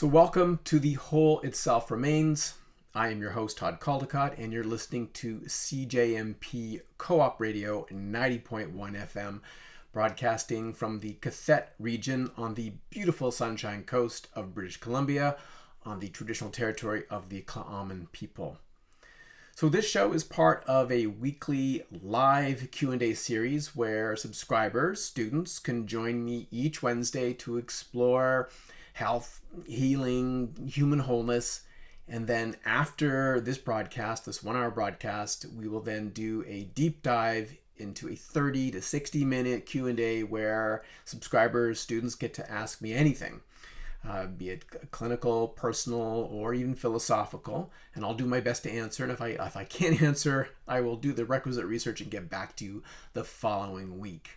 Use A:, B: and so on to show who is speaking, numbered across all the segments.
A: So welcome to The Whole Itself Remains. I am your host, Todd Caldecott, and you're listening to CJMP Co-op Radio 90.1 FM, broadcasting from the Qathet region on the beautiful Sunshine Coast of British Columbia on the traditional territory of the Tla'amin people. So this show is part of a weekly live Q&A series where subscribers, students, can join me each Wednesday to explore health, healing, human wholeness. And then after this broadcast, this 1 hour broadcast, we will then do a deep dive into a 30 to 60 minute Q&A where subscribers, students get to ask me anything, be it clinical, personal, or even philosophical. And I'll do my best to answer. And if I can't answer, I will do the requisite research and get back to you the following week.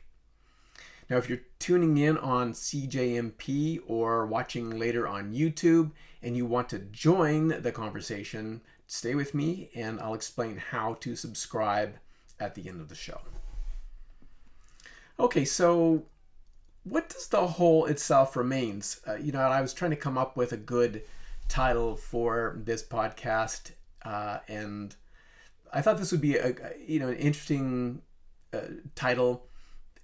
A: Now, if you're tuning in on CJMP or watching later on YouTube and you want to join the conversation, stay with me and I'll explain how to subscribe at the end of the show. Okay, so what does the whole itself remains? I was trying to come up with a good title for this podcast, and I thought this would be an interesting title.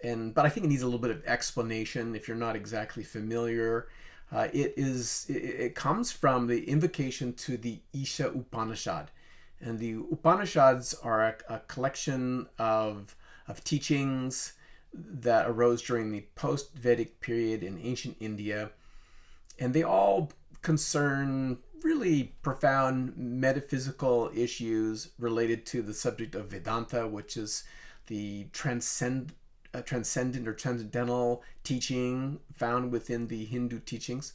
A: But I think it needs a little bit of explanation if you're not exactly familiar. It comes from the invocation to the Isha Upanishad. And the Upanishads are a collection of teachings that arose during the post-Vedic period in ancient India. And they all concern really profound metaphysical issues related to the subject of Vedanta, which is the transcendent or transcendental teaching found within the Hindu teachings,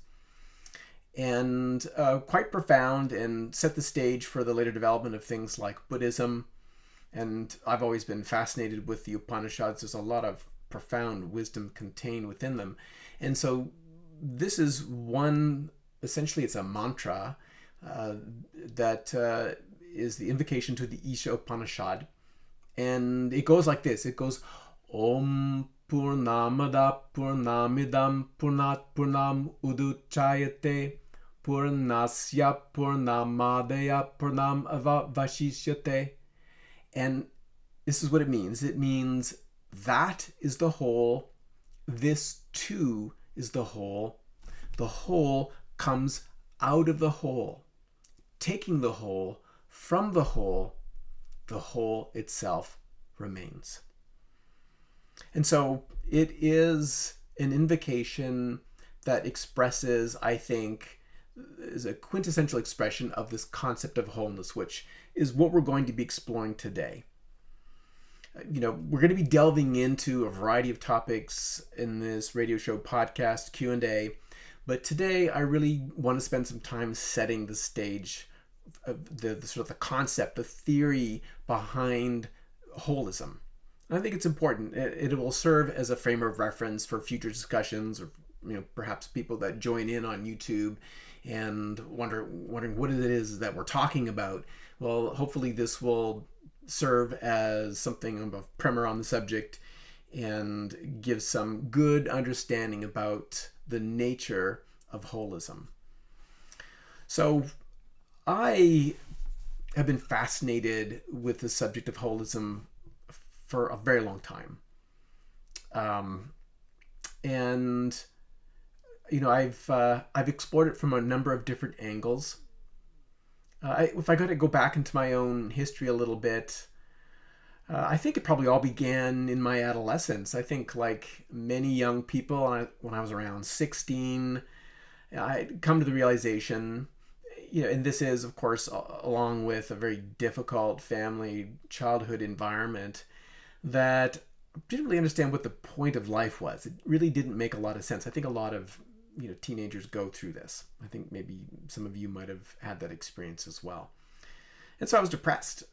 A: and quite profound, and set the stage for the later development of things like Buddhism. And I've always been fascinated with the Upanishads. There's a lot of profound wisdom contained within them. And so this is one, essentially it's a mantra that is the invocation to the Isha Upanishad. And it goes like this. It goes, Om Purnamada Purnamidam Purnat Purnam Uduchayate Purnasya Purnamadaya Purnam Avashishyate. And this is what it means. It means that is the whole. This too is the whole. The whole comes out of the whole. Taking the whole from the whole itself remains. And so it is an invocation that expresses, I think, is a quintessential expression of this concept of wholeness, which is what we're going to be exploring today. We're going to be delving into a variety of topics in this radio show podcast Q&A, but today I really want to spend some time setting the stage of the sort of the concept, the theory behind holism. I think it's important. It will serve as a frame of reference for future discussions, or perhaps people that join in on YouTube and wondering what it is that we're talking about. Well, hopefully this will serve as something of a primer on the subject and give some good understanding about the nature of holism. So I have been fascinated with the subject of holism for a very long time. I've explored it from a number of different angles. If I got to go back into my own history a little bit, I think it probably all began in my adolescence. I think like many young people, when I was around 16, I'd come to the realization, and this is, of course, along with a very difficult family childhood environment, that I didn't really understand what the point of life was. It really didn't make a lot of sense. I think a lot of teenagers go through this. I think maybe some of you might have had that experience as well. And so I was depressed.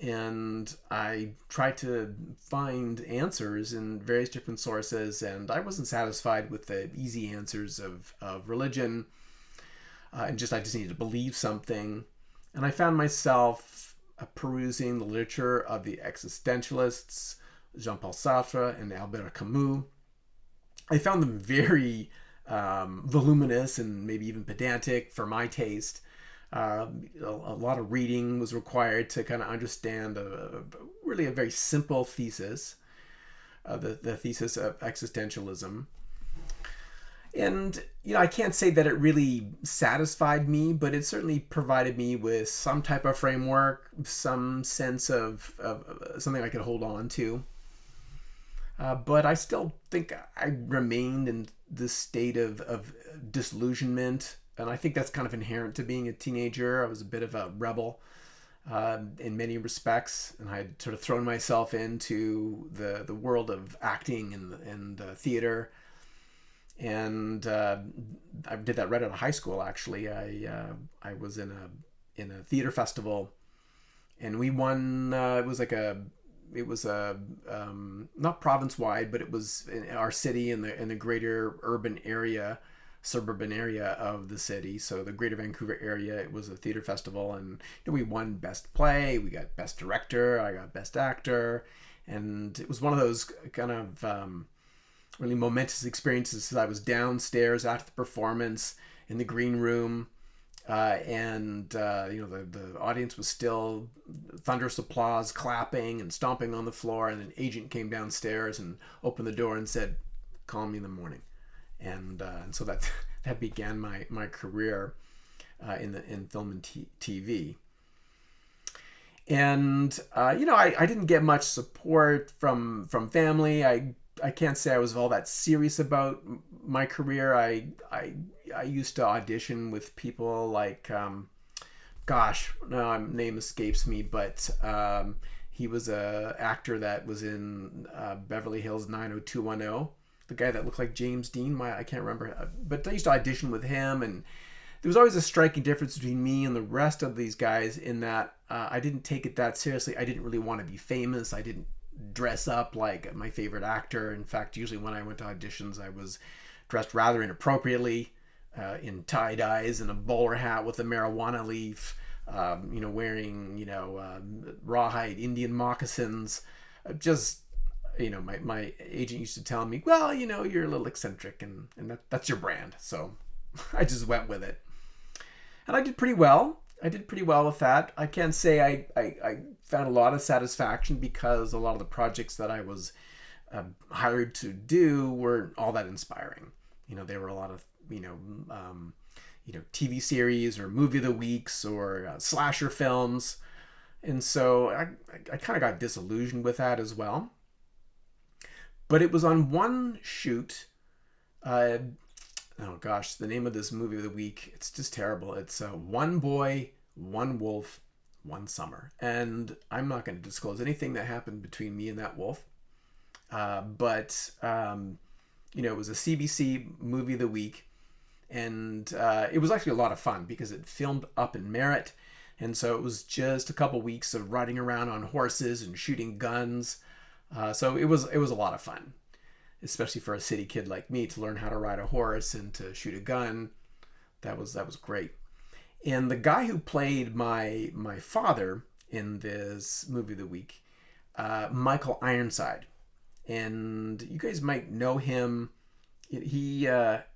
A: And I tried to find answers in various different sources, and I wasn't satisfied with the easy answers of religion. I just needed to believe something. And I found myself perusing the literature of the existentialists, Jean-Paul Sartre and Albert Camus. I found them very voluminous and maybe even pedantic for my taste. A lot of reading was required to kind of understand really a very simple thesis, the thesis of existentialism. And, I can't say that it really satisfied me, but it certainly provided me with some type of framework, some sense of something I could hold on to. But I still think I remained in this state of disillusionment. And I think that's kind of inherent to being a teenager. I was a bit of a rebel in many respects. And I had sort of thrown myself into the world of acting and theater. And I did that right out of high school. Actually, I was in a theater festival, and we won. It was not province wide, but it was in our city in the greater urban area, suburban area of the city. So the Greater Vancouver area. It was a theater festival, and we won best play. We got best director. I got best actor, and it was one of those kind of really momentous experiences. I was downstairs after the performance in the green room, and the audience was still thunderous applause, clapping and stomping on the floor, and an agent came downstairs and opened the door and said, "Call me in the morning," and so that began my career in film and TV. And I didn't get much support from family. I can't say I was all that serious about my career. I used to audition with people like, name escapes me, but he was a actor that was in Beverly Hills 90210. The guy that looked like James Dean. I can't remember, but I used to audition with him, and there was always a striking difference between me and the rest of these guys in that I didn't take it that seriously. I didn't really want to be famous. I didn't dress up like my favorite actor. In fact, usually when I went to auditions, I was dressed rather inappropriately, in tie-dyes and a bowler hat with a marijuana leaf, wearing, rawhide Indian moccasins. My agent used to tell me, well, you're a little eccentric and that's your brand. So I just went with it. And I did pretty well. With that. I can't say I found a lot of satisfaction because a lot of the projects that I was hired to do weren't all that inspiring. There were a lot of, TV series or movie of the weeks or slasher films. And so I kind of got disillusioned with that as well. But it was on one shoot. Oh gosh, the name of this movie of the week, it's just terrible. It's One Boy, One Wolf, One Summer. And I'm not going to disclose anything that happened between me and that wolf. But it was a CBC movie of the week. And it was actually a lot of fun because it filmed up in Merritt. And so it was just a couple weeks of riding around on horses and shooting guns. So it was a lot of fun, especially for a city kid like me to learn how to ride a horse and to shoot a gun. That was great. And the guy who played my father in this movie of the week, Michael Ironside, and you guys might know him.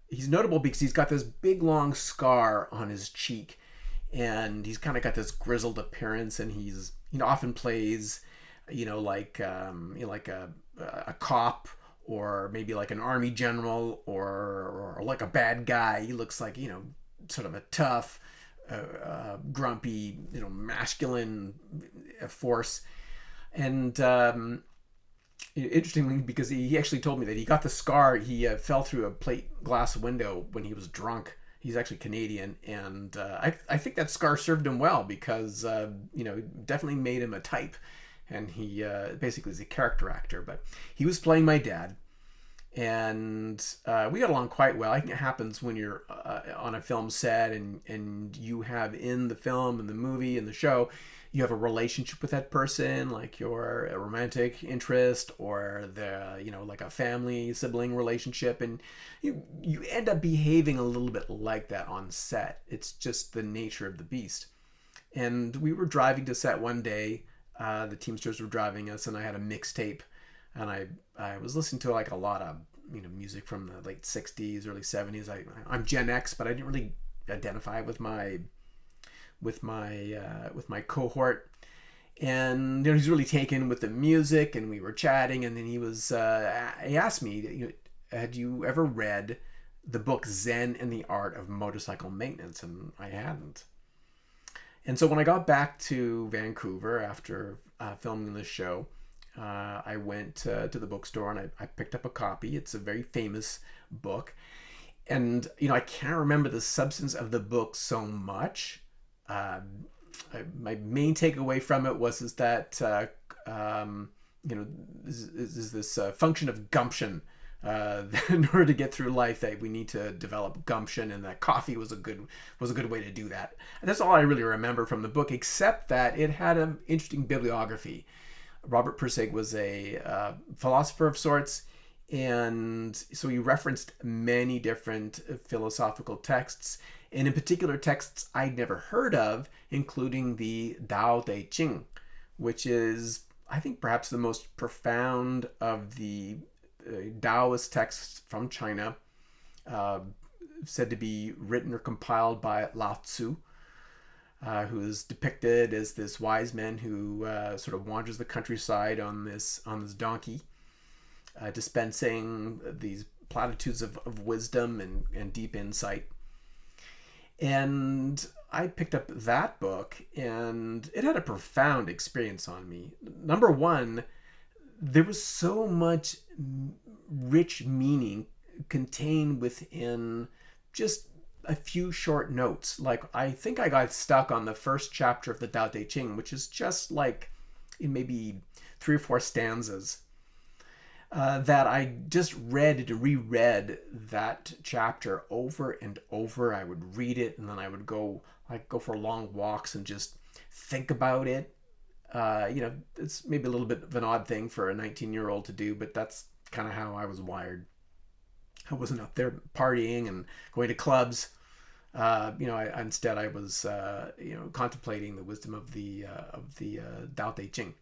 A: He's notable because he's got this big long scar on his cheek, and he's kind of got this grizzled appearance, and he's often plays like a cop, or maybe like an army general, or like a bad guy. He looks like sort of a tough, grumpy, masculine force. And interestingly, because he actually told me that he got the scar, he fell through a plate glass window when he was drunk. He's actually Canadian, and I think that scar served him well because definitely made him a type, and he basically is a character actor. But he was playing my dad, and we got along quite well. I think it happens when you're on a film set and you have in the film and the movie and the show, you have a relationship with that person, like you're a romantic interest or like a family sibling relationship, and you end up behaving a little bit like that on set. It's just the nature of the beast. And we were driving to set one day. The Teamsters were driving us, and I had a mixtape, and I was listening to like a lot of music from the late 60s, early 70s. I'm Gen X, but I didn't really identify with my cohort. And he's really taken with the music, and we were chatting, and then he asked me, had you ever read the book Zen and the Art of Motorcycle Maintenance? And I hadn't. And so when I got back to Vancouver after filming this show, I went to the bookstore and I picked up a copy. It's a very famous book. And, I can't remember the substance of the book so much. My main takeaway from it was that is this function of gumption. In order to get through life, that we need to develop gumption, and that coffee was a good way to do that. And that's all I really remember from the book, except that it had an interesting bibliography. Robert Pirsig was a philosopher of sorts, and so he referenced many different philosophical texts, and in particular texts I'd never heard of, including the Tao Te Ching, which is, I think, perhaps the most profound of the Taoist texts from China, said to be written or compiled by Lao Tzu, who is depicted as this wise man who sort of wanders the countryside on this donkey, dispensing these platitudes of wisdom and deep insight. And I picked up that book, and it had a profound experience on me. Number one, there was so much rich meaning contained within just a few short notes. Like, I think I got stuck on the first chapter of the Tao Te Ching, which is just like in maybe 3 or 4 stanzas, that I just reread that chapter over and over. I would read it, and then I would go for long walks and just think about it. It's maybe a little bit of an odd thing for a 19-year-old to do, but that's kind of how I was wired. I wasn't up there partying and going to clubs. Instead I was, contemplating the wisdom of the Tao Te Ching.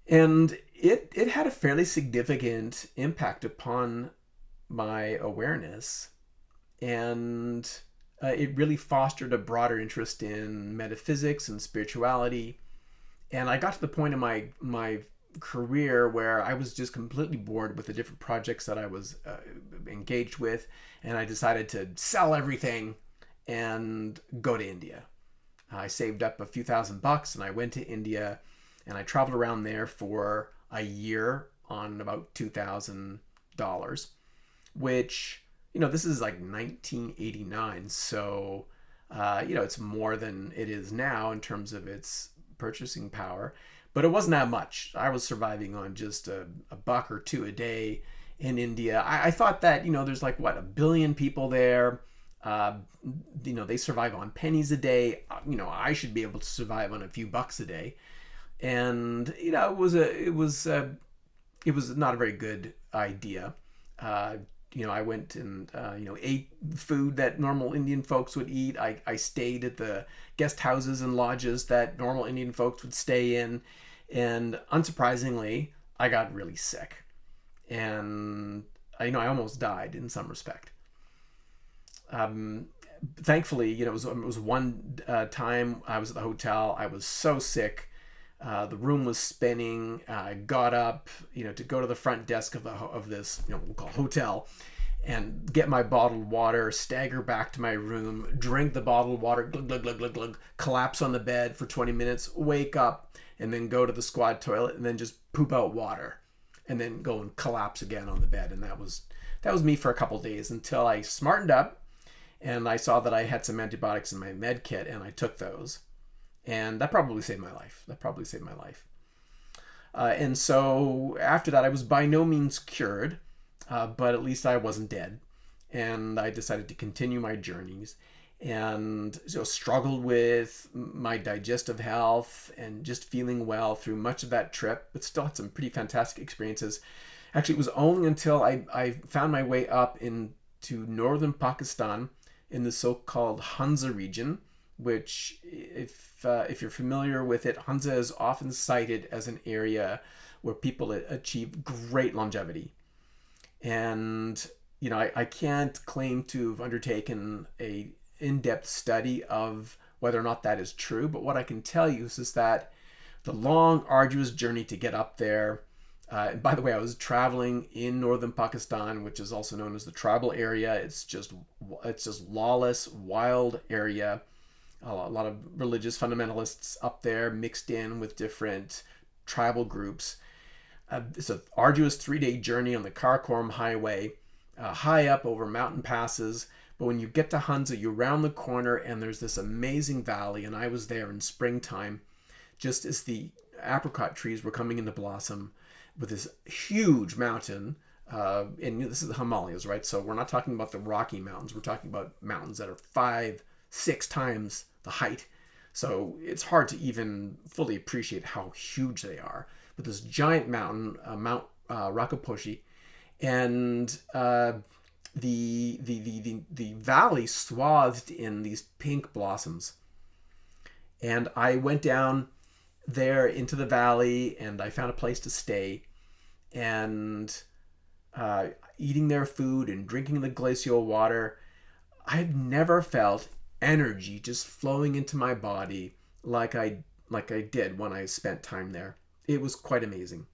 A: And it had a fairly significant impact upon my awareness, and it really fostered a broader interest in metaphysics and spirituality. And I got to the point in my career where I was just completely bored with the different projects that I was engaged with, and I decided to sell everything and go to India. I saved up a few $1,000 and I went to India, and I traveled around there for a year on about $2,000, which, this is like 1989. So, it's more than it is now in terms of its purchasing power, but it wasn't that much. I was surviving on just a $1 or $2 a day in India. I thought that, there's like, what, 1 billion people there. They survive on pennies a day. I should be able to survive on a few bucks a day. And, it was not a very good idea. I went and, ate food that normal Indian folks would eat. I stayed at the guest houses and lodges that normal Indian folks would stay in. And unsurprisingly, I got really sick. And, I almost died in some respect. Thankfully, it was one time I was at the hotel. I was so sick. The room was spinning. I got up, to go to the front desk of this, we'll call hotel, and get my bottled water, stagger back to my room, drink the bottled water, glug, glug, glug, glug, glug, collapse on the bed for 20 minutes, wake up, and then go to the squad toilet, and then just poop out water, and then go and collapse again on the bed. And that was me for a couple days until I smartened up, and I saw that I had some antibiotics in my med kit, and I took those. And that probably saved my life. And so after that, I was by no means cured, but at least I wasn't dead. And I decided to continue my journeys, and struggled with my digestive health and just feeling well through much of that trip, but still had some pretty fantastic experiences. Actually, it was only until I found my way up into northern Pakistan in the so-called Hunza region, which, if you're familiar with it, Hunza is often cited as an area where people achieve great longevity. And, I can't claim to have undertaken a in-depth study of whether or not that is true. But what I can tell you is that the long, arduous journey to get up there. And by the way, I was traveling in northern Pakistan, which is also known as the tribal area. It's just lawless, wild area. A lot of religious fundamentalists up there mixed in with different tribal groups. It's an arduous 3-day journey on the Karakoram Highway, high up over mountain passes. But when you get to Hunza, you round the corner and there's this amazing valley. And I was there in springtime, just as the apricot trees were coming into blossom, with this huge mountain. And this is the Himalayas, right? So we're not talking about the Rocky Mountains. We're talking about mountains that are 5-6 times the height. So it's hard to even fully appreciate how huge they are. But this giant mountain, Mount Rakaposhi, and the valley swathed in these pink blossoms. And I went down there into the valley, and I found a place to stay, and eating their food and drinking the glacial water. I've never felt energy just flowing into my body like I did when I spent time there. It was quite amazing.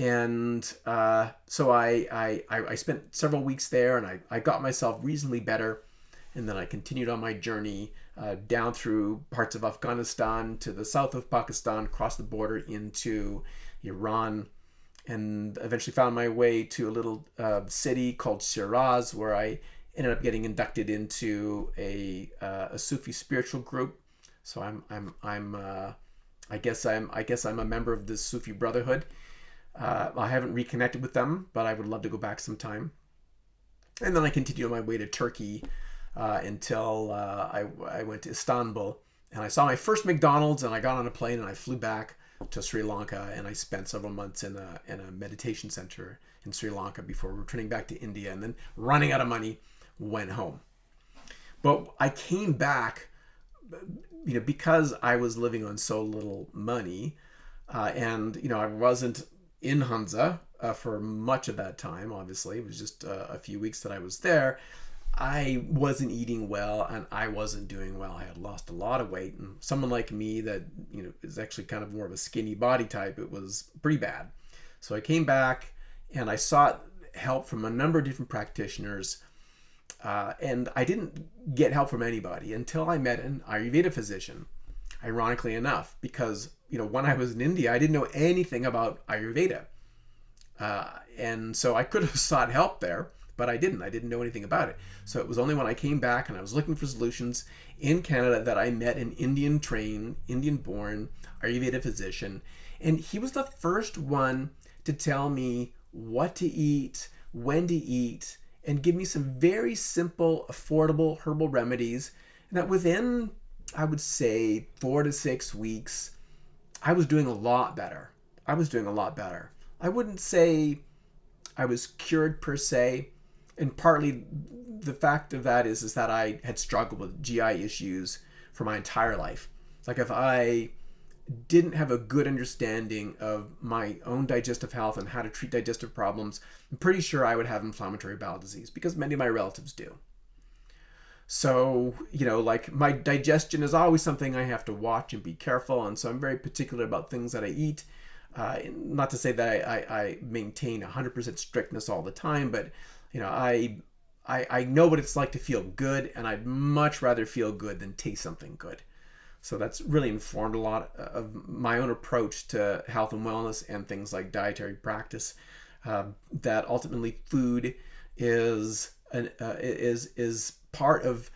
A: And so I spent several weeks there, and I got myself reasonably better. And then I continued on my journey down through parts of Afghanistan to the south of Pakistan, across the border into Iran, and eventually found my way to a little city called Shiraz, where I ended up getting inducted into a Sufi spiritual group. So I guess I'm a member of the Sufi Brotherhood. I haven't reconnected with them, but I would love to go back sometime. And then I continued on my way to Turkey until I went to Istanbul, and I saw my first McDonald's, and I got on a plane and I flew back to Sri Lanka, and I spent several months in a meditation center in Sri Lanka before returning back to India, and then running out of money, went home. But I came back, because I was living on so little money, and I wasn't in Hunza for much of that time. Obviously, it was just a few weeks that I was there. I wasn't eating well, and I wasn't doing well. I had lost a lot of weight, and someone like me that is actually kind of more of a skinny body type, it was pretty bad. So I came back and I sought help from a number of different practitioners, and I didn't get help from anybody until I met an Ayurveda physician. Ironically enough, because when I was in India, I didn't know anything about Ayurveda, and so I could have sought help there. But I didn't know anything about it. So it was only when I came back and I was looking for solutions in Canada that I met an Indian-trained, Indian-born Ayurveda physician. And he was the first one to tell me what to eat, when to eat, and give me some very simple, affordable herbal remedies. And that within, I would say, 4 to 6 weeks, I was doing a lot better. I wouldn't say I was cured per se. And partly the fact of that is that I had struggled with GI issues for my entire life. Like if I didn't have a good understanding of my own digestive health and how to treat digestive problems, I'm pretty sure I would have inflammatory bowel disease, because many of my relatives do. So, like my digestion is always something I have to watch and be careful. And so I'm very particular about things that I eat. Not to say that I maintain 100% strictness all the time, but I know what it's like to feel good, and I'd much rather feel good than taste something good. So that's really informed a lot of my own approach to health and wellness and things like dietary practice. That ultimately food is part of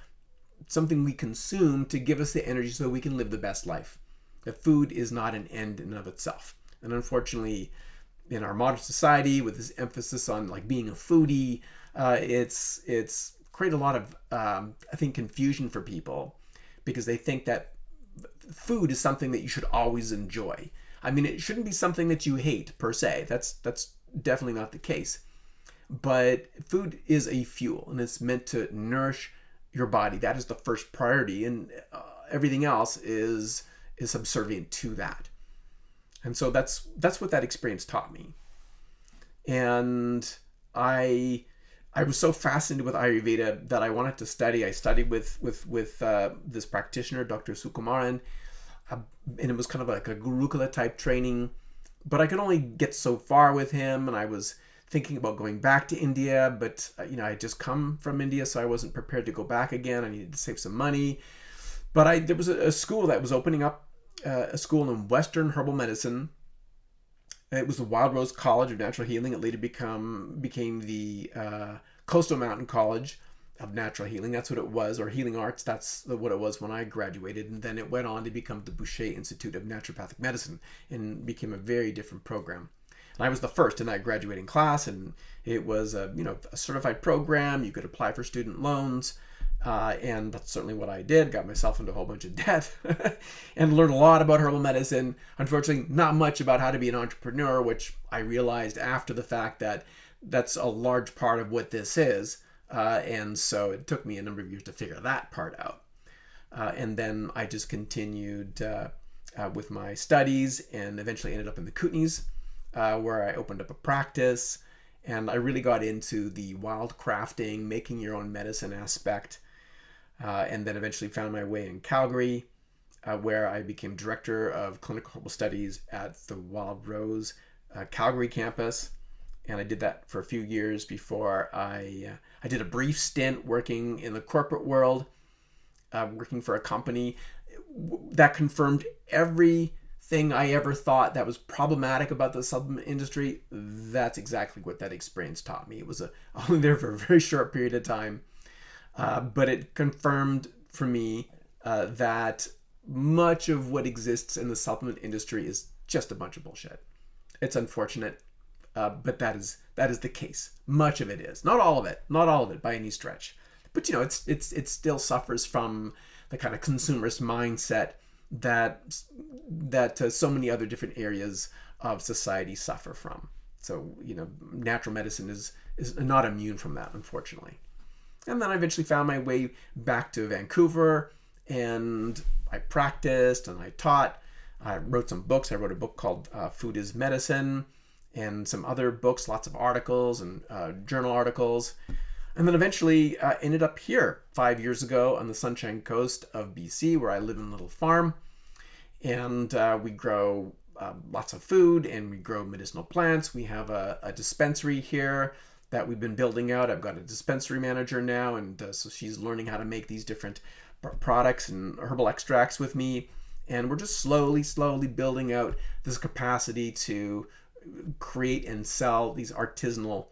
A: something we consume to give us the energy so we can live the best life. That food is not an end in and of itself. And unfortunately, in our modern society, with this emphasis on like being a foodie, it's created a lot of I think confusion for people, because they think that food is something that you should always enjoy. I mean, it shouldn't be something that you hate per se. That's definitely not the case. But food is a fuel, and it's meant to nourish your body. That is the first priority, and everything else is subservient to that. And so that's what that experience taught me. And I was so fascinated with Ayurveda that I wanted to study. I studied with this practitioner, Dr. Sukumaran, and it was kind of like a Gurukula type training, but I could only get so far with him, and I was thinking about going back to India, but I had just come from India, so I wasn't prepared to go back again. I needed to save some money, but there was a school that was opening up, a school in Western herbal medicine. It was the Wild Rose College of Natural Healing. It later became the Coastal Mountain College of Natural Healing. That's what it was, or Healing Arts. That's what it was when I graduated. And then it went on to become the BCHA Institute of Naturopathic Medicine and became a very different program. And I was the first in that graduating class, and it was a certified program. You could apply for student loans. And that's certainly what I did. Got myself into a whole bunch of debt and learned a lot about herbal medicine. Unfortunately, not much about how to be an entrepreneur, which I realized after the fact that that's a large part of what this is. And so it took me a number of years to figure that part out. And then I just continued with my studies and eventually ended up in the Kootenays, where I opened up a practice. And I really got into the wild crafting, making your own medicine aspect. And then eventually found my way in Calgary, where I became director of clinical herbal studies at the Wild Rose Calgary campus. And I did that for a few years before I did a brief stint working in the corporate world, working for a company that confirmed everything I ever thought that was problematic about the supplement industry. That's exactly what that experience taught me. It was only there for a very short period of time. But it confirmed for me that much of what exists in the supplement industry is just a bunch of bullshit. It's unfortunate, but that is the case. Much of it is. Not all of it by any stretch. But it still suffers from the kind of consumerist mindset that so many other different areas of society suffer from. So natural medicine is not immune from that, unfortunately. And then I eventually found my way back to Vancouver, and I practiced and I taught. I wrote some books. I wrote a book called Food is Medicine, and some other books, lots of articles and journal articles. And then eventually ended up here 5 years ago on the Sunshine Coast of BC, where I live in a little farm. And we grow lots of food, and we grow medicinal plants. We have a dispensary here that we've been building out. I've got a dispensary manager now, and so she's learning how to make these different products and herbal extracts with me. And we're just slowly building out this capacity to create and sell these artisanal,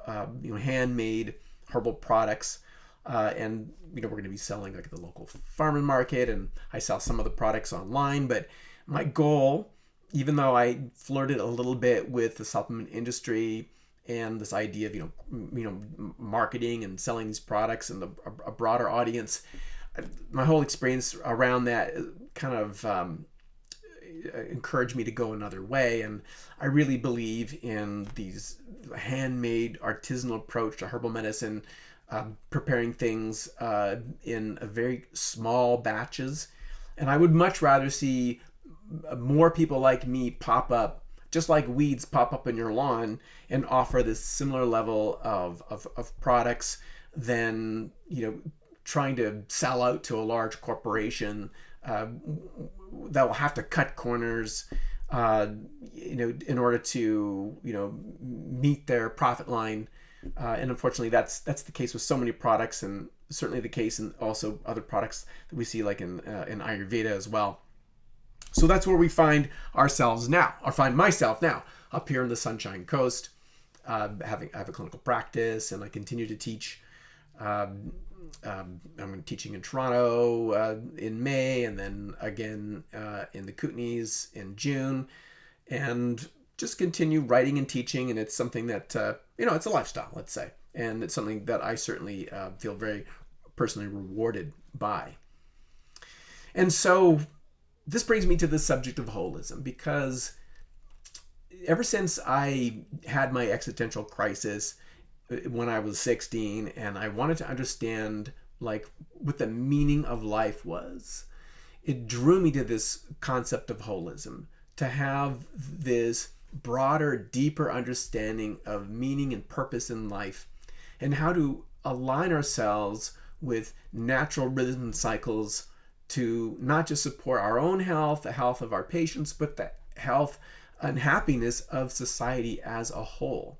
A: handmade herbal products. And we're going to be selling like at the local farm and market, and I sell some of the products online. But my goal, even though I flirted a little bit with the supplement industry and this idea of marketing and selling these products and a broader audience, my whole experience around that kind of encouraged me to go another way. And I really believe in these handmade artisanal approach to herbal medicine, preparing things in a very small batches. And I would much rather see more people like me pop up, just like weeds pop up in your lawn, and offer this similar level of products than trying to sell out to a large corporation that will have to cut corners in order to meet their profit line. And unfortunately, that's the case with so many products, and certainly the case in also other products that we see like in Ayurveda as well. So that's where we find ourselves now, or find myself now, up here in the Sunshine Coast. I have a clinical practice, and I continue to teach. I'm teaching in Toronto in May, and then again in the Kootenays in June, and just continue writing and teaching. And it's something that it's a lifestyle, let's say, and it's something that I certainly feel very personally rewarded by. And so this brings me to the subject of holism, because ever since I had my existential crisis when I was 16, and I wanted to understand like what the meaning of life was, it drew me to this concept of holism, to have this broader, deeper understanding of meaning and purpose in life, and how to align ourselves with natural rhythms and cycles to not just support our own health, the health of our patients, but the health and happiness of society as a whole.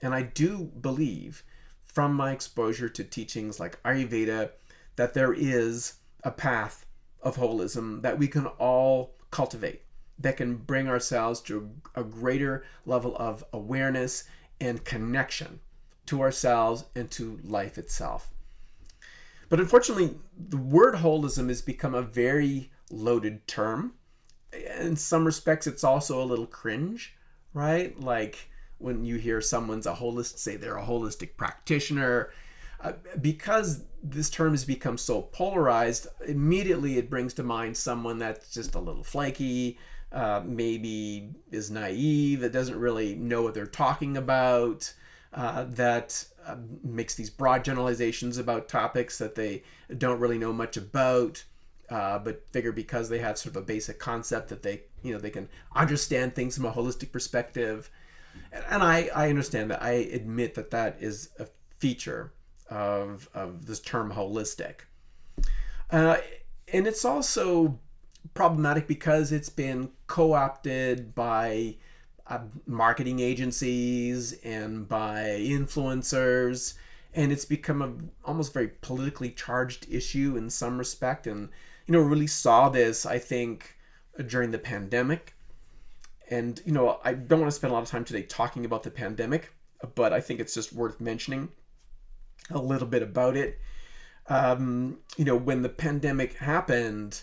A: And I do believe, from my exposure to teachings like Ayurveda, that there is a path of holism that we can all cultivate, that can bring ourselves to a greater level of awareness and connection to ourselves and to life itself. But unfortunately, the word holism has become a very loaded term. In some respects, it's also a little cringe, right? Like when you hear someone's a holist, say they're a holistic practitioner. Because this term has become so polarized, immediately it brings to mind someone that's just a little flaky, maybe is naive, that doesn't really know what they're talking about, that makes these broad generalizations about topics that they don't really know much about, but figure because they have sort of a basic concept that they can understand things from a holistic perspective. And I understand that. I admit that that is a feature of this term holistic. And it's also problematic because it's been co-opted by marketing agencies and by influencers, and it's become a almost very politically charged issue in some respect. And really saw this, I think, during the pandemic. And I don't want to spend a lot of time today talking about the pandemic, but I think it's just worth mentioning a little bit about it. When the pandemic happened,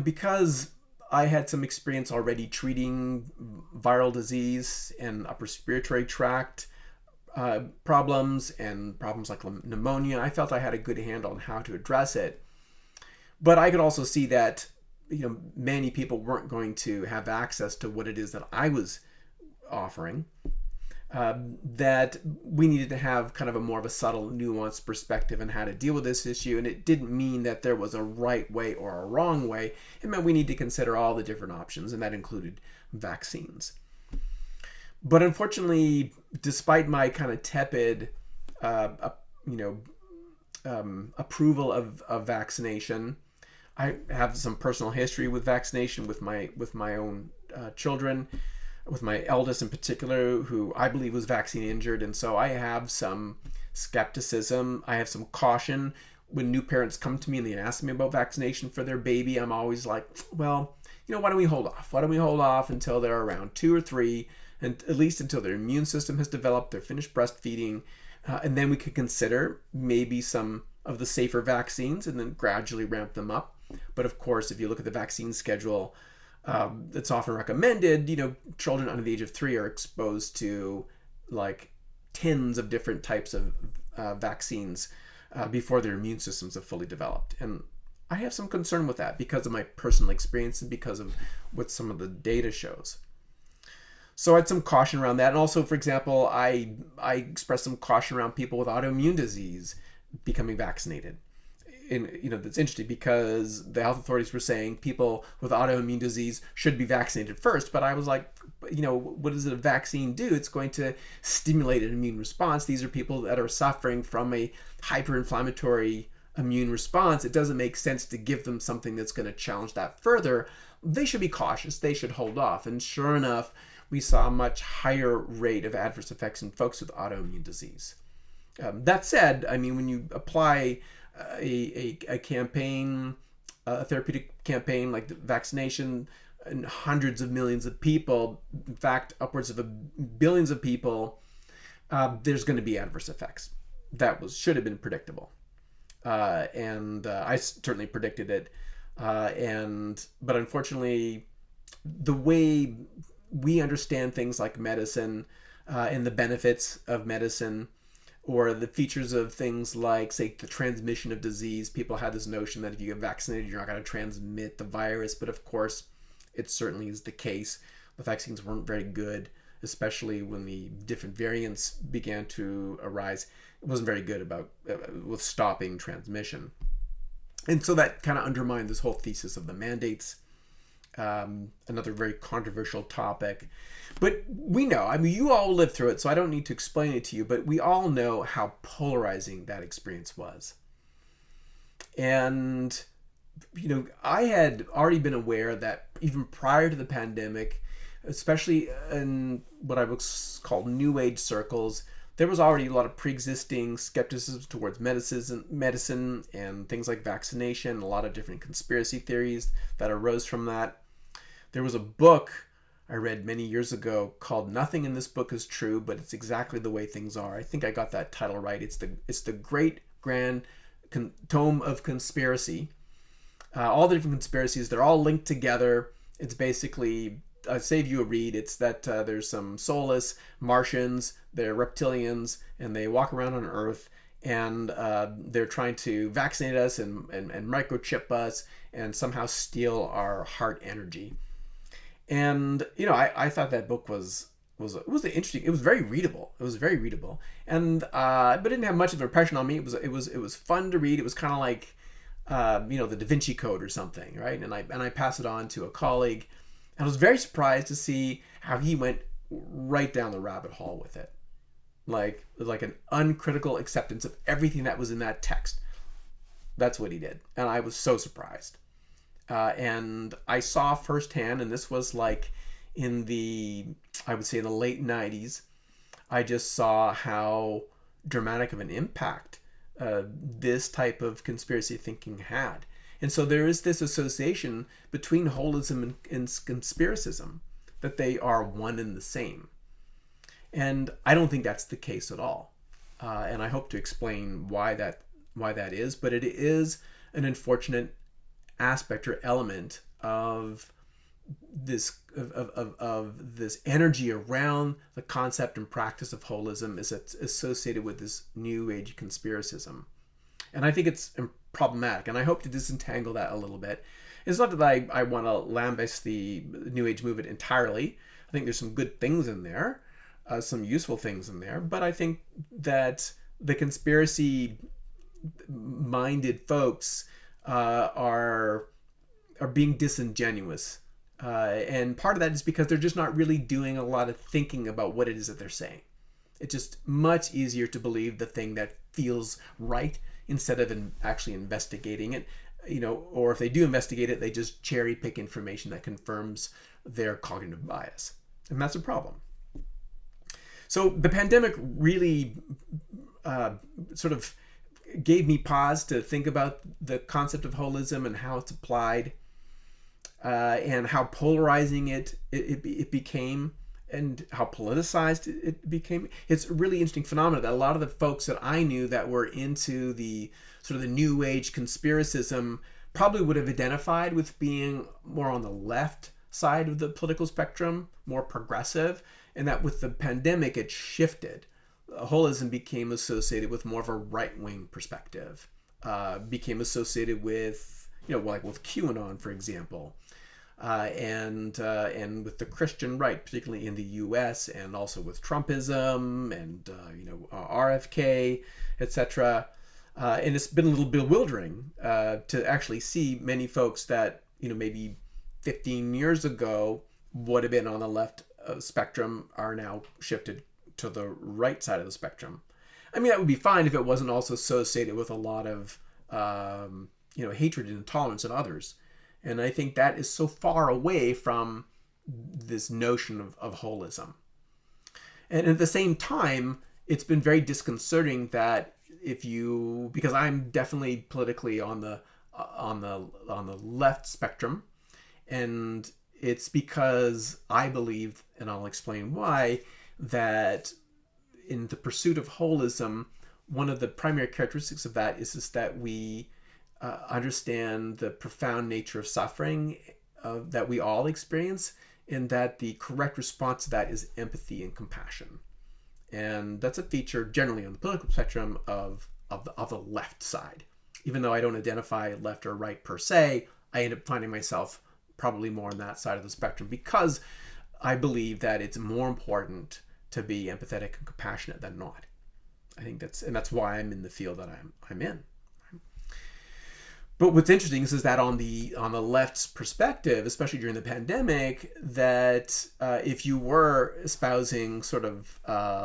A: because I had some experience already treating viral disease and upper respiratory tract problems and problems like pneumonia, I felt I had a good handle on how to address it. But I could also see that many people weren't going to have access to what it is that I was offering. That we needed to have kind of a more of a subtle, nuanced perspective on how to deal with this issue. And it didn't mean that there was a right way or a wrong way. It meant we need to consider all the different options, and that included vaccines. But unfortunately, despite my kind of tepid, approval of vaccination, I have some personal history with vaccination with my own children, with my eldest in particular, who I believe was vaccine injured. And so I have some skepticism. I have some caution when new parents come to me and they ask me about vaccination for their baby. I'm always like, well, why don't we hold off? Why don't we hold off until they're around 2 or 3, and at least until their immune system has developed, they're finished breastfeeding, and then we could consider maybe some of the safer vaccines and then gradually ramp them up. But of course, if you look at the vaccine schedule, it's often recommended, children under the age of 3 are exposed to like tens of different types of vaccines before their immune systems have fully developed. And I have some concern with that because of my personal experience and because of what some of the data shows. So I had some caution around that. And also, for example, I expressed some caution around people with autoimmune disease becoming vaccinated. And that's interesting because the health authorities were saying people with autoimmune disease should be vaccinated first. But I was like, what does a vaccine do? It's going to stimulate an immune response. These are people that are suffering from a hyperinflammatory immune response. It doesn't make sense to give them something that's going to challenge that further. They should be cautious. They should hold off. And sure enough, we saw a much higher rate of adverse effects in folks with autoimmune disease. That said, when you apply a campaign, a therapeutic campaign like the vaccination, and hundreds of millions of people, in fact, upwards of billions of people, there's going to be adverse effects. That should have been predictable. And I certainly predicted it. But unfortunately, the way we understand things like medicine and the benefits of medicine, or the features of things like, say, the transmission of disease. People had this notion that if you get vaccinated, you're not going to transmit the virus. But of course, it certainly is the case. The vaccines weren't very good, especially when the different variants began to arise. It wasn't very good with stopping transmission. And so that kind of undermined this whole thesis of the mandates. Another very controversial topic. But we know, I mean, you all lived through it, so I don't need to explain it to you, but we all know how polarizing that experience was. And, I had already been aware that even prior to the pandemic, especially in what I would call New Age circles, there was already a lot of pre-existing skepticism towards medicine and things like vaccination, a lot of different conspiracy theories that arose from that. There was a book I read many years ago called "Nothing in This Book is True, but It's Exactly the Way Things Are." I think I got that title right. It's the Great Grand Tome of Conspiracy. All the different conspiracies, they're all linked together. It's basically, save you a read, it's that there's some soulless Martians, they're reptilians, and they walk around on Earth, and they're trying to vaccinate us and microchip us and somehow steal our heart energy. And I thought that book was interesting. It was very readable. And but it didn't have much of an impression on me. It was fun to read. It was kind of like the Da Vinci Code or something, right? And I passed it on to a colleague, and I was very surprised to see how he went right down the rabbit hole with it, like an uncritical acceptance of everything that was in that text. That's what he did, and I was so surprised. And I saw firsthand, and this was like I would say in the late 90s, I just saw how dramatic of an impact this type of conspiracy thinking had. And so there is this association between holism and conspiracism, that they are one and the same. And I don't think that's the case at all. And I hope to explain why that is, but it is an unfortunate aspect or element of this of this energy around the concept and practice of holism is associated with this New Age conspiracism. And I think it's problematic, and I hope to disentangle that a little bit. It's not that I want to lambaste the New Age movement entirely. I think there's some good things in there, some useful things in there, but I think that the conspiracy minded folks are being disingenuous, and part of that is because they're just not really doing a lot of thinking about what it is that they're saying. It's just much easier to believe the thing that feels right instead of actually investigating it, or if they do investigate it, they just cherry pick information that confirms their cognitive bias, and that's a problem. So the pandemic really sort of gave me pause to think about the concept of holism and how it's applied, and how polarizing it became, and how politicized it became. It's a really interesting phenomenon that a lot of the folks that I knew that were into the sort of the New Age conspiracism probably would have identified with being more on the left side of the political spectrum, more progressive, and that with the pandemic it shifted. Holism became associated with more of a right-wing perspective, became associated with, like with QAnon, for example, and with the Christian right, particularly in the U.S., and also with Trumpism and RFK, etc. And it's been a little bewildering to actually see many folks that maybe 15 years ago would have been on the left spectrum are now shifted to the right side of the spectrum. I mean, that would be fine if it wasn't also associated with a lot of hatred and intolerance of others. And I think that is so far away from this notion of holism. And at the same time, it's been very disconcerting that because I'm definitely politically on the left spectrum, and it's because I believe, and I'll explain why, that in the pursuit of holism, one of the primary characteristics of that is that we understand the profound nature of suffering that we all experience, and that the correct response to that is empathy and compassion. And that's a feature generally on the political spectrum of the left side. Even though I don't identify left or right per se, I end up finding myself probably more on that side of the spectrum because I believe that it's more important to be empathetic and compassionate than not. I think that's why I'm in the field that I'm in. But what's interesting is that on the left's perspective, especially during the pandemic, that if you were espousing sort of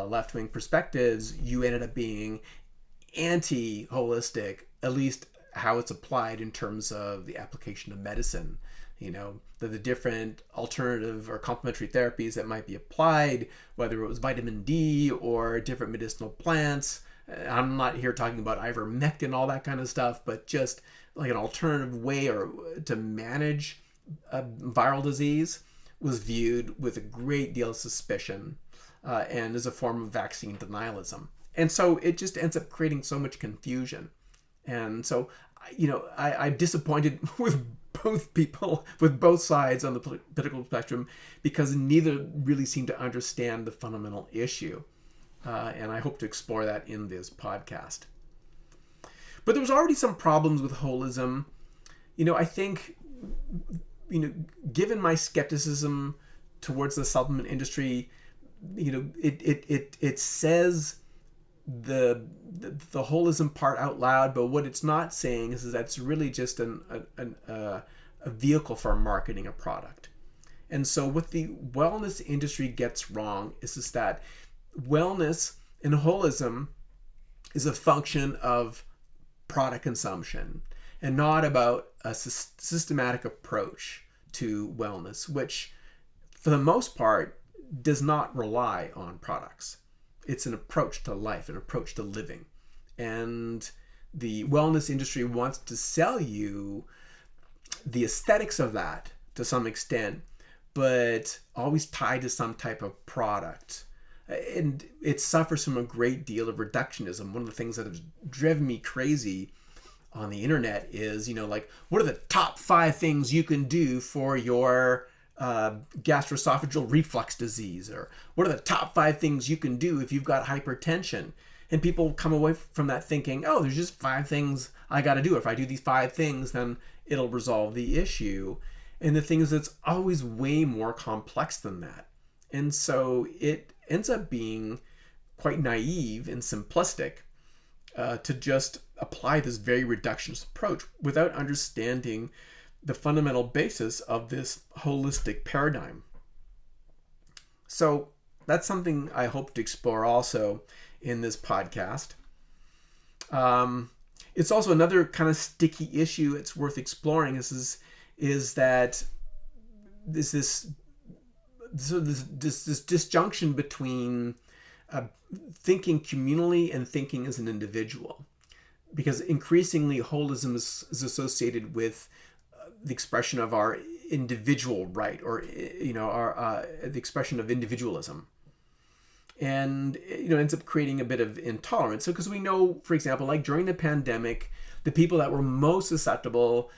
A: left-wing perspectives, you ended up being anti-holistic, at least how it's applied in terms of the application of medicine. You know, the different alternative or complementary therapies that might be applied, whether it was vitamin D or different medicinal plants. I'm not here talking about ivermectin, all that kind of stuff, but just like an alternative way or to manage a viral disease was viewed with a great deal of suspicion and as a form of vaccine denialism. And so it just ends up creating so much confusion. And so, you know, I'm disappointed with both people, with both sides on the political spectrum, because neither really seem to understand the fundamental issue. And I hope to explore that in this podcast. But there was already some problems with holism. You know, I think, you know, given my skepticism towards the supplement industry, you know, it says the holism part out loud, but what it's not saying is that it's really just a vehicle for marketing a product. And so what the wellness industry gets wrong is that wellness and holism is a function of product consumption and not about a systematic approach to wellness, which for the most part does not rely on products. It's an approach to life, an approach to living. And the wellness industry wants to sell you the aesthetics of that to some extent, but always tied to some type of product. And it suffers from a great deal of reductionism. One of the things that has driven me crazy on the internet is, you know, like, what are the top 5 things you can do for your gastroesophageal reflux disease? Or what are the top 5 things you can do if you've got hypertension? And people come away from that thinking, oh, there's just 5 things I got to do. If I do these 5 things, then it'll resolve the issue. And the thing is, it's always way more complex than that. And so it ends up being quite naive and simplistic to just apply this very reductionist approach without understanding the fundamental basis of this holistic paradigm. So that's something I hope to explore also in this podcast. It's also another kind of sticky issue it's worth exploring is that this disjunction between thinking communally and thinking as an individual, because increasingly holism is associated with the expression of our individual right, or you know, our the expression of individualism, and you know, ends up creating a bit of intolerance. So because we know, for example, like during the pandemic, the people that were most susceptible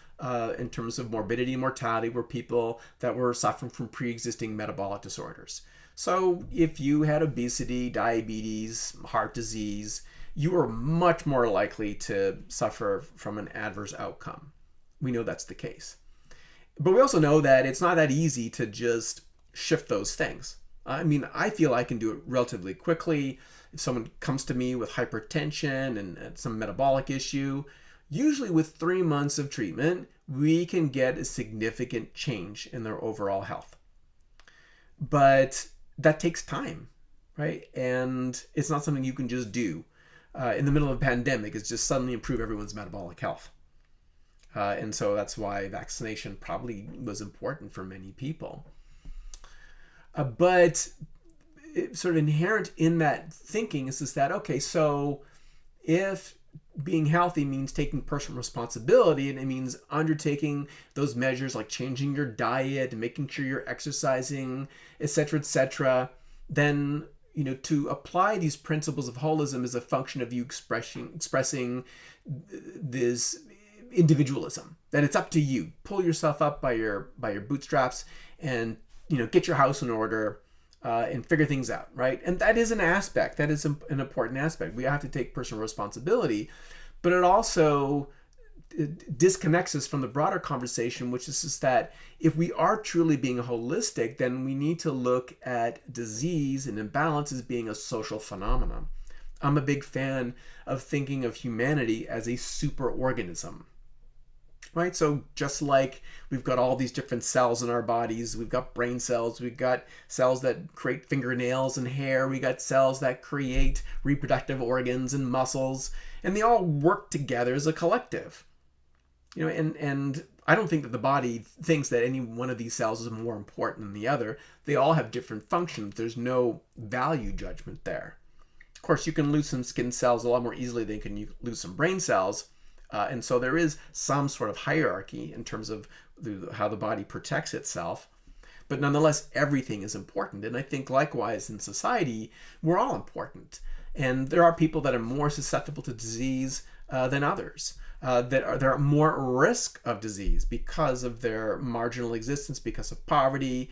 A: in terms of morbidity and mortality were people that were suffering from pre-existing metabolic disorders. So if you had obesity, diabetes, heart disease, you were much more likely to suffer from an adverse outcome. We know that's the case. But we also know that it's not that easy to just shift those things. I mean, I feel I can do it relatively quickly. If someone comes to me with hypertension and some metabolic issue, usually with 3 months of treatment, we can get a significant change in their overall health. But that takes time, right? And it's not something you can just do in the middle of a pandemic. It's just suddenly improve everyone's metabolic health. And so that's why vaccination probably was important for many people. But sort of inherent in that thinking is that, okay, so if being healthy means taking personal responsibility, and it means undertaking those measures like changing your diet and making sure you're exercising, etc., then, you know, to apply these principles of holism is a function of you expressing this individualism, that it's up to you. Pull yourself up by your bootstraps and, you know, get your house in order and figure things out, right? And that is an aspect, that is an important aspect. We have to take personal responsibility, but it also disconnects us from the broader conversation, which is just that if we are truly being holistic, then we need to look at disease and imbalance as being a social phenomenon. I'm a big fan of thinking of humanity as a superorganism. right? So just like we've got all these different cells in our bodies, we've got brain cells, we've got cells that create fingernails and hair, we got cells that create reproductive organs and muscles, and they all work together as a collective. And I don't think that the body thinks that any one of these cells is more important than the other. They all have different functions. There's no value judgment there. Of course, you can lose some skin cells a lot more easily than you can lose some brain cells. And so there is some sort of hierarchy in terms of how the body protects itself. But nonetheless, everything is important. And I think likewise in society, we're all important. And there are people that are more susceptible to disease than others. That are more at risk of disease because of their marginal existence, because of poverty,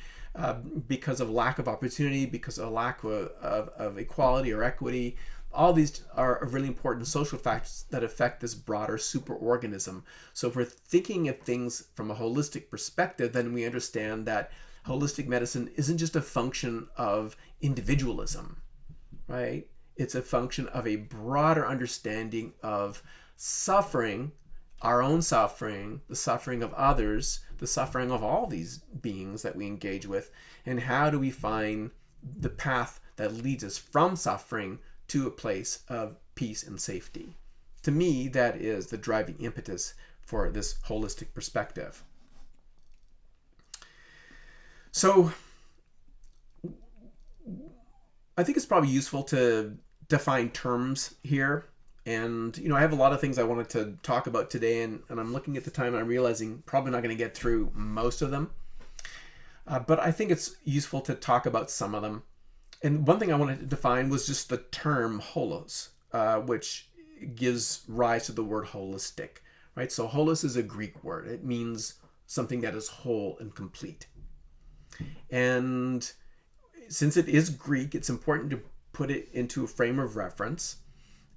A: because of lack of opportunity, because of lack of equality or equity. All these are really important social factors that affect this broader superorganism. So if we're thinking of things from a holistic perspective, then we understand that holistic medicine isn't just a function of individualism, right? It's a function of a broader understanding of suffering, our own suffering, the suffering of others, the suffering of all these beings that we engage with, and how do we find the path that leads us from suffering to a place of peace and safety. To me, that is the driving impetus for this holistic perspective. So I think it's probably useful to define terms here. And, I have a lot of things I wanted to talk about today, and I'm looking at the time and I'm realizing probably not going to get through most of them. But I think it's useful to talk about some of them. And one thing I wanted to define was just the term holos, which gives rise to the word holistic, right? So holos is a Greek word. It means something that is whole and complete. And since it is Greek, it's important to put it into a frame of reference.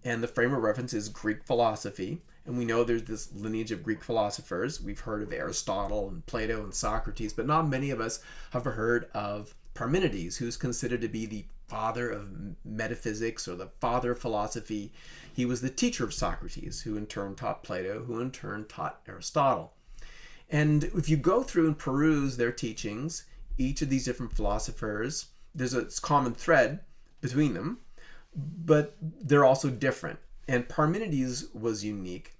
A: And the frame of reference is Greek philosophy. And we know there's this lineage of Greek philosophers. We've heard of Aristotle and Plato and Socrates, but not many of us have heard of Parmenides, who's considered to be the father of metaphysics or the father of philosophy. He was the teacher of Socrates, who in turn taught Plato, who in turn taught Aristotle. And if you go through and peruse their teachings, each of these different philosophers, there's a common thread between them, but they're also different. And Parmenides was unique.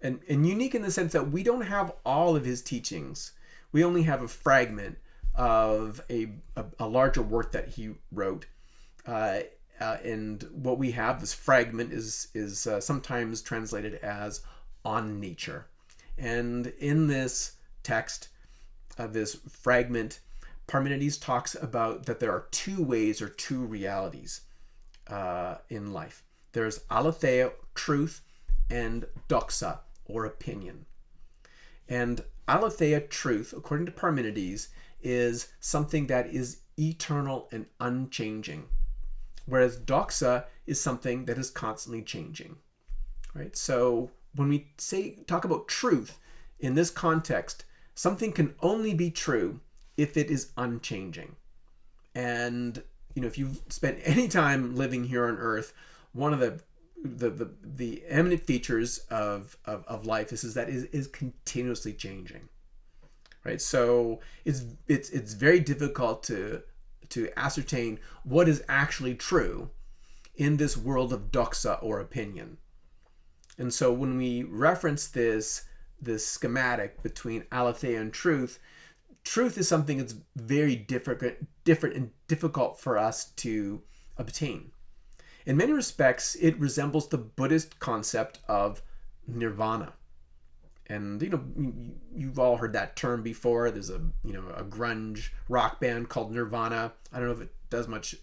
A: And unique in the sense that we don't have all of his teachings. We only have a fragment of a larger work that he wrote. And what we have, this fragment, is sometimes translated as On Nature. And in this text, this fragment, Parmenides talks about that there are two ways or two realities in life. There's aletheia, truth, and doxa, or opinion. And aletheia, truth, according to Parmenides, is something that is eternal and unchanging, whereas doxa is something that is constantly changing, right? So when we talk about truth in this context, something can only be true if it is unchanging. And if you've spent any time living here on Earth, one of the eminent features of life is that it is continuously changing, right? So it's very difficult to ascertain what is actually true in this world of doxa, or opinion. And so when we reference this schematic between aletheia and truth is something that's very different and difficult for us to obtain. In many respects, it resembles the Buddhist concept of nirvana. And you've all heard that term before. There's a grunge rock band called Nirvana. I don't know if it does much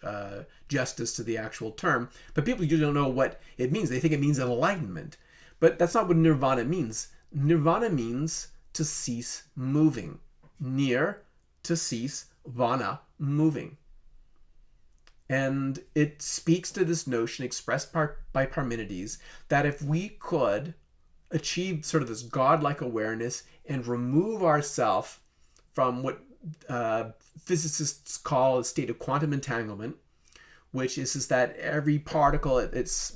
A: justice to the actual term, but people usually don't know what it means. They think it means enlightenment, but that's not what nirvana means. Nirvana means to cease moving. Nir, to cease, vana, moving. And it speaks to this notion expressed by Parmenides that if we could achieve sort of this godlike awareness and remove ourselves from what physicists call a state of quantum entanglement, which is that every particle at its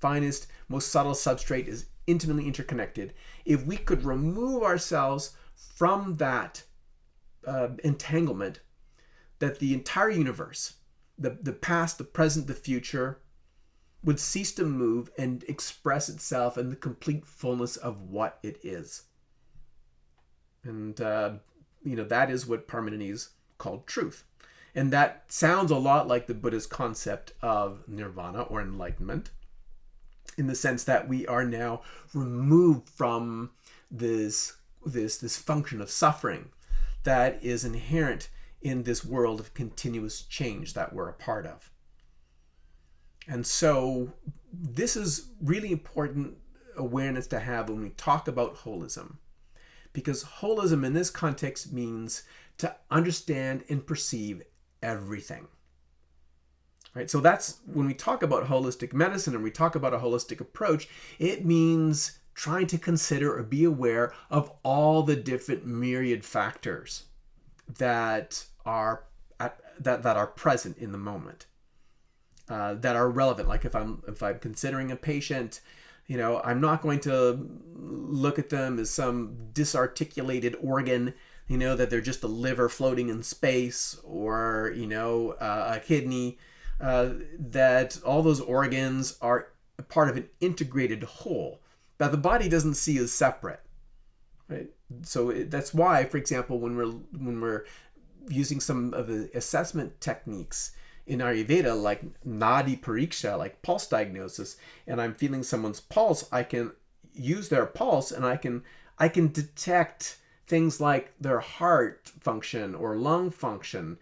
A: finest, most subtle substrate is intimately interconnected. If we could remove ourselves from that entanglement, that the entire universe, the past, the present, the future, would cease to move and express itself in the complete fullness of what it is. And, that is what Parmenides called truth. And that sounds a lot like the Buddha's concept of nirvana or enlightenment, in the sense that we are now removed from this function of suffering that is inherent in this world of continuous change that we're a part of. And so this is really important awareness to have when we talk about holism, because holism in this context means to understand and perceive everything. Right? So that's when we talk about holistic medicine and we talk about a holistic approach, it means trying to consider or be aware of all the different myriad factors that are present in the moment, that are relevant. Like if I'm considering a patient, I'm not going to look at them as some disarticulated organ, that they're just a liver floating in space, or a kidney. That all those organs are a part of an integrated whole that the body doesn't see as separate, right? So that's why, for example, when we're using some of the assessment techniques in Ayurveda, like nadi pariksha, like pulse diagnosis, and I'm feeling someone's pulse, I can use their pulse and I can detect things like their heart function or lung function.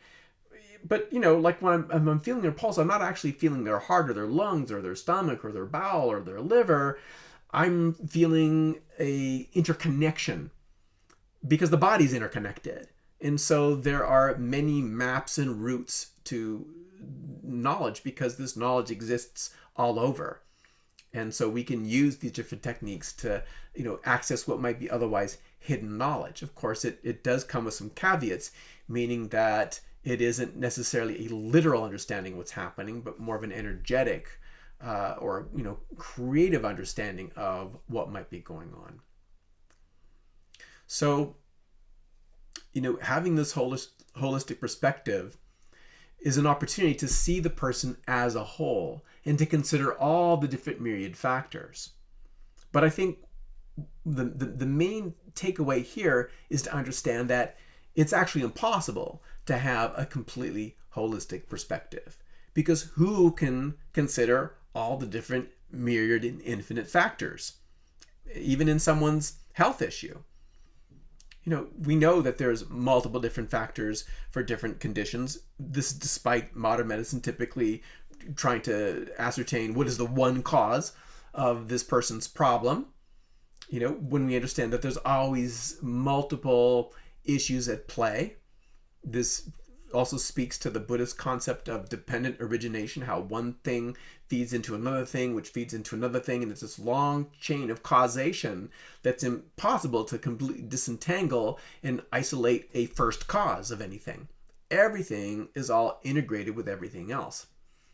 A: But, like when I'm feeling their pulse, I'm not actually feeling their heart or their lungs or their stomach or their bowel or their liver. I'm feeling a interconnection because the body's interconnected. And so there are many maps and routes to knowledge because this knowledge exists all over. And so we can use these different techniques to, access what might be otherwise hidden knowledge. Of course, it does come with some caveats, meaning that it isn't necessarily a literal understanding of what's happening, but more of an energetic or creative understanding of what might be going on. So, having this holistic perspective is an opportunity to see the person as a whole and to consider all the different myriad factors. But I think the main takeaway here is to understand that it's actually impossible to have a completely holistic perspective, because who can consider all the different myriad and infinite factors, even in someone's health issue? We know that there's multiple different factors for different conditions. This despite modern medicine typically trying to ascertain what is the one cause of this person's problem. When we understand that there's always multiple issues at play. This also speaks to the Buddhist concept of dependent origination, how one thing feeds into another thing, which feeds into another thing, and it's this long chain of causation that's impossible to completely disentangle and isolate a first cause of anything. Everything is all integrated with everything else,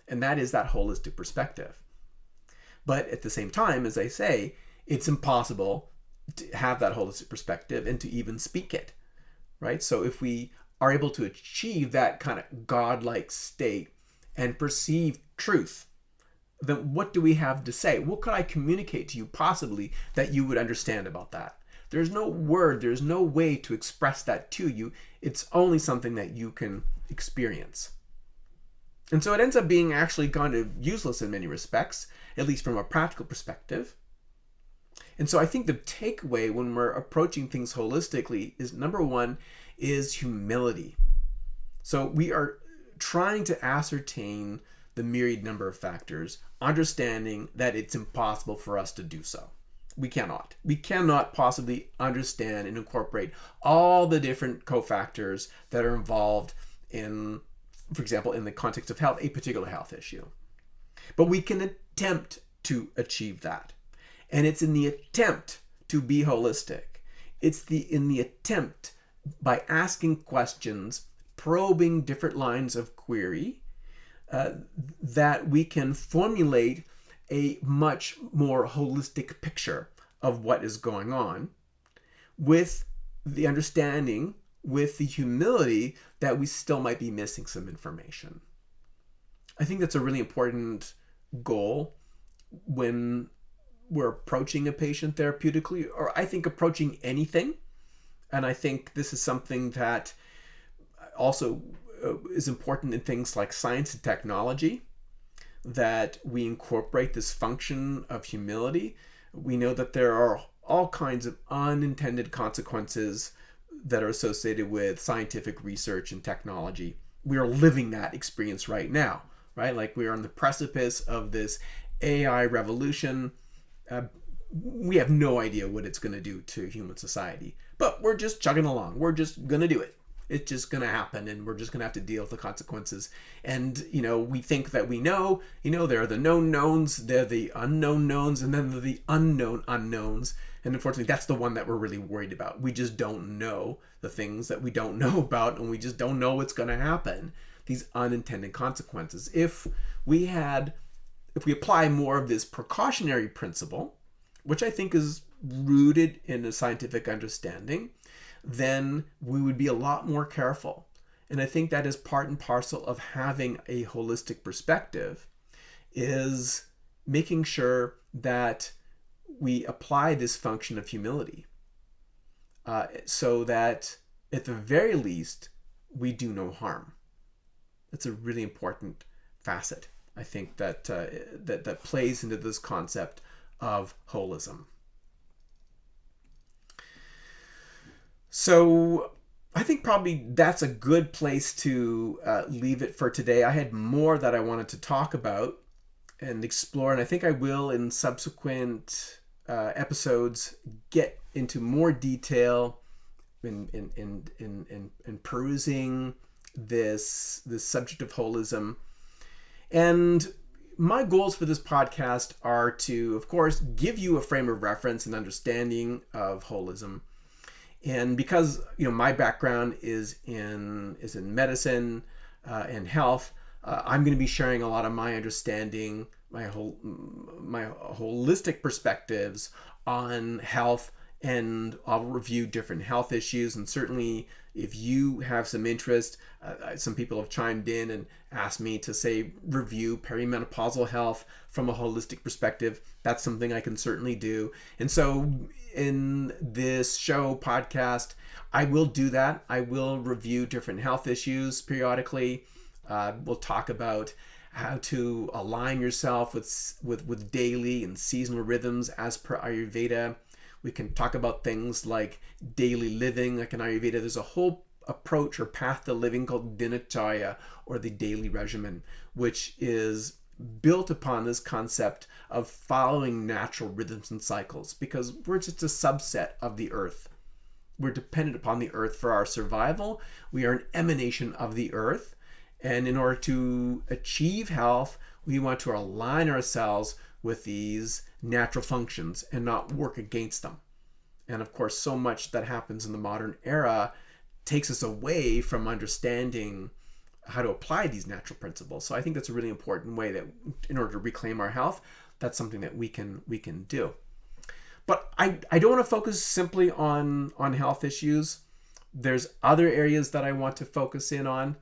A: and that is that holistic perspective. But at the same time, as I say, it's impossible to have that holistic perspective and to even speak it, right? So if we are able to achieve that kind of godlike state and perceive truth, then what do we have to say? What could I communicate to you possibly that you would understand about that? There's no word, there's no way to express that to you. It's only something that you can experience. And so it ends up being actually kind of useless in many respects, at least from a practical perspective. And so I think the takeaway when we're approaching things holistically is, number one, is humility. So we are trying to ascertain the myriad number of factors, understanding that it's impossible for us to do so. We cannot possibly understand and incorporate all the different cofactors that are involved in, for example, in the context of health, a particular health issue. But we can attempt to achieve that. And it's in the attempt to be holistic. It's in the attempt, by asking questions, probing different lines of query, that we can formulate a much more holistic picture of what is going on, with the understanding, with the humility that we still might be missing some information. I think that's a really important goal when we're approaching a patient therapeutically, or I think approaching anything. And I think this is something that also is important in things like science and technology, that we incorporate this function of humility. We know that there are all kinds of unintended consequences that are associated with scientific research and technology. We are living that experience right now, right? Like, we are on the precipice of this AI revolution. We have no idea what it's going to do to human society, but we're just chugging along. We're just going to do it. It's just going to happen, and we're just going to have to deal with the consequences. And, we think that we know, there are the known knowns, they're the unknown knowns, and then there are the unknown unknowns. And unfortunately, that's the one that we're really worried about. We just don't know the things that we don't know about, and we just don't know what's going to happen. These unintended consequences. If we apply more of this precautionary principle, which I think is rooted in a scientific understanding, then we would be a lot more careful. And I think that is part and parcel of having a holistic perspective, is making sure that we apply this function of humility, so that at the very least we do no harm. That's a really important facet, I think, that that plays into this concept of holism. So I think probably that's a good place to leave it for today. I had more that I wanted to talk about and explore, and I think I will in subsequent episodes get into more detail in perusing this subject of holism. And my goals for this podcast are to, of course, give you a frame of reference and understanding of holism. And because my background is in medicine and health, I'm going to be sharing a lot of my understanding, my holistic perspectives on health, and I'll review different health issues. And certainly, if you have some interest, some people have chimed in and asked me to review perimenopausal health from a holistic perspective. That's something I can certainly do. And so in this podcast, I will do that. I will review different health issues periodically. We'll talk about how to align yourself with daily and seasonal rhythms as per Ayurveda. We can talk about things like daily living. Like in Ayurveda, there's a whole approach or path to living called dinacharya, or the daily regimen, which is built upon this concept of following natural rhythms and cycles, because we're just a subset of the earth. We're dependent upon the earth for our survival. We are an emanation of the earth. And in order to achieve health, we want to align ourselves with these natural functions and not work against them. And of course, so much that happens in the modern era takes us away from understanding how to apply these natural principles. So I think that's a really important way that in order to reclaim our health, that's something that we can do. But I don't want to focus simply on health issues. There's other areas that I want to focus in on.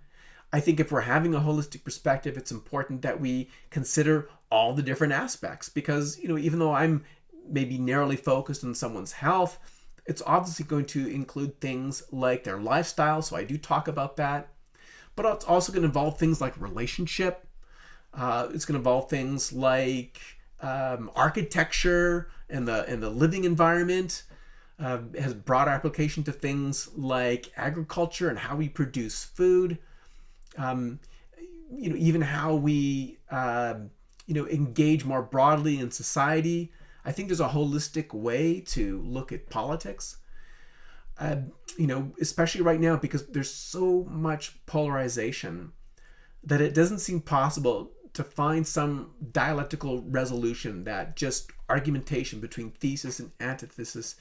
A: I think if we're having a holistic perspective, it's important that we consider all the different aspects, because, even though I'm maybe narrowly focused on someone's health, it's obviously going to include things like their lifestyle. So I do talk about that, but it's also going to involve things like relationship. It's going to involve things like architecture and the living environment. Has broad application to things like agriculture and how we produce food. Even how we, engage more broadly in society. I think there's a holistic way to look at politics, especially right now, because there's so much polarization that it doesn't seem possible to find some dialectical resolution, that just argumentation between thesis and antithesis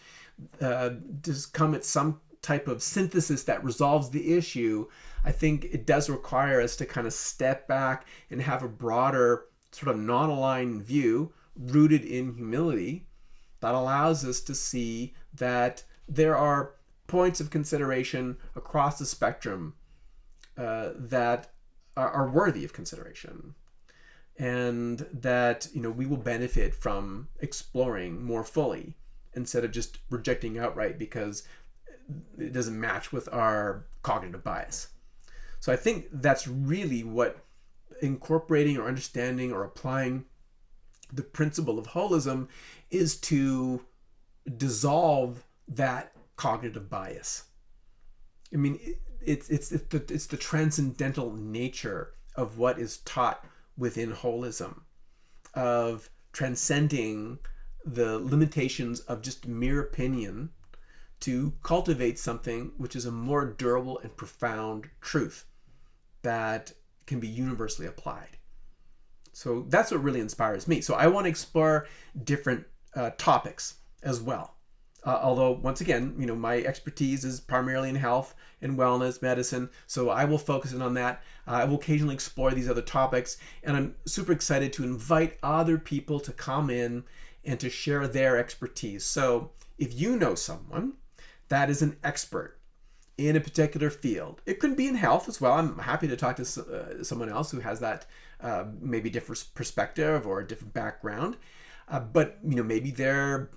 A: just come at some type of synthesis that resolves the issue, I think it does require us to kind of step back and have a broader sort of non-aligned view rooted in humility that allows us to see that there are points of consideration across the spectrum that are worthy of consideration, and that we will benefit from exploring more fully instead of just rejecting outright because it doesn't match with our cognitive bias. So I think that's really what incorporating or understanding or applying the principle of holism is, to dissolve that cognitive bias. I mean, it's the transcendental nature of what is taught within holism, of transcending the limitations of just mere opinion to cultivate something which is a more durable and profound truth that can be universally applied. So that's what really inspires me. So I want to explore different topics as well. Although, once again, my expertise is primarily in health and wellness medicine, so I will focus in on that. I will occasionally explore these other topics, and I'm super excited to invite other people to come in and to share their expertise. So if you know someone that is an expert in a particular field, it could be in health as well. I'm happy to talk to someone else who has that maybe different perspective or a different background. But maybe they're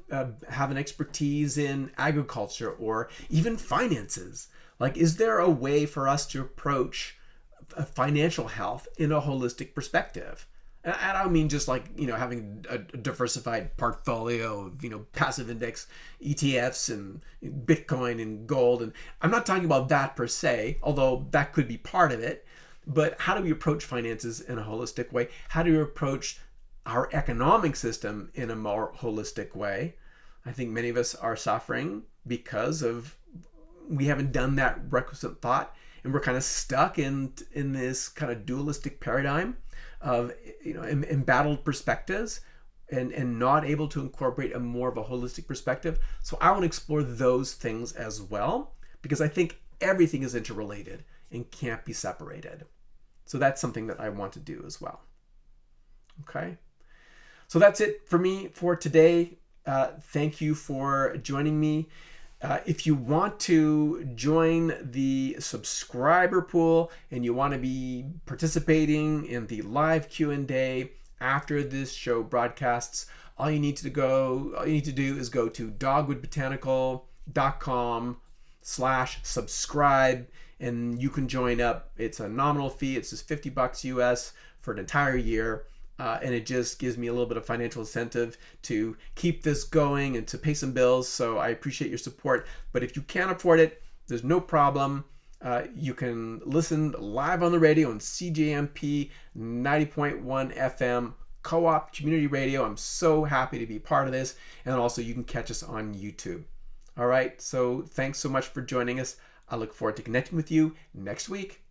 A: have an expertise in agriculture or even finances. Like, is there a way for us to approach financial health in a holistic perspective? And I don't mean just like having a diversified portfolio of passive index ETFs and Bitcoin and gold, and I'm not talking about that per se, although that could be part of it. But how do we approach finances in a holistic way? How do we approach our economic system in a more holistic way? I think many of us are suffering because of we haven't done that requisite thought, and we're kind of stuck in this kind of dualistic paradigm of embattled perspectives and not able to incorporate a more of a holistic perspective. So I want to explore those things as well, because I think everything is interrelated and can't be separated. So that's something that I want to do as well. Okay. So that's it for me for today. Thank you for joining me. If you want to join the subscriber pool and you want to be participating in the live Q&A after this show broadcasts, all you need to do is go to dogwoodbotanical.com/subscribe, and you can join up. It's a nominal fee. It's just $50 US for an entire year. And it just gives me a little bit of financial incentive to keep this going and to pay some bills. So I appreciate your support. But if you can't afford it, there's no problem. You can listen live on the radio on CJMP 90.1 FM Co-op Community Radio. I'm so happy to be part of this. And also you can catch us on YouTube. All right. So thanks so much for joining us. I look forward to connecting with you next week.